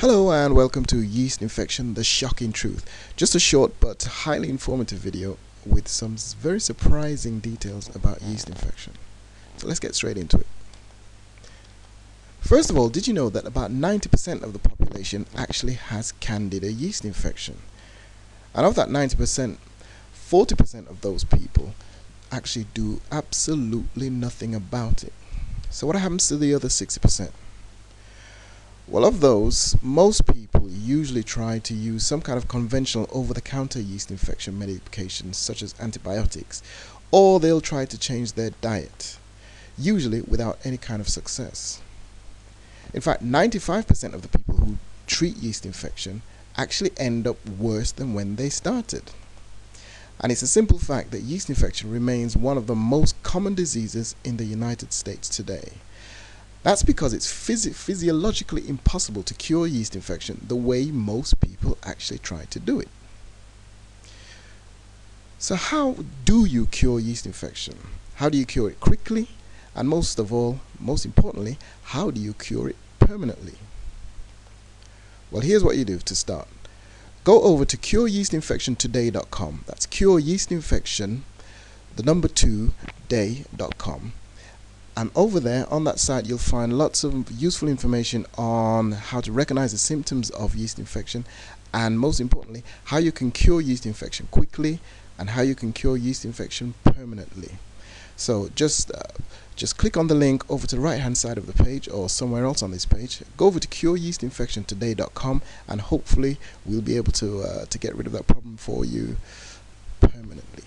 Hello and welcome to Yeast Infection, the Shocking Truth. Just a short but highly informative video with some very surprising details about yeast infection. So let's get straight into it. First of all, did you know that about 90% of the population actually has Candida yeast infection? And of that 90%, 40% of those people actually do absolutely nothing about it. So what happens to the other 60%? Well, of those, most people usually try to use some kind of conventional over-the-counter yeast infection medications such as antibiotics, or they'll try to change their diet, usually without any kind of success. In fact, 95% of the people who treat yeast infection actually end up worse than when they started. And it's a simple fact that yeast infection remains one of the most common diseases in the United States today. That's because it's physiologically impossible to cure yeast infection the way most people actually try to do it. So how do you cure yeast infection? How do you cure it quickly? And most of all, most importantly, how do you cure it permanently? Well, here's what you do to start. Go over to cureyeastinfectiontoday.com. That's cureyeastinfection2day.com. And over there on that site you'll find lots of useful information on how to recognize the symptoms of yeast infection, and most importantly how you can cure yeast infection quickly and how you can cure yeast infection permanently. So just click on the link over to the right hand side of the page or somewhere else on this page. Go over to cureyeastinfectiontoday.com and hopefully we'll be able to get rid of that problem for you permanently.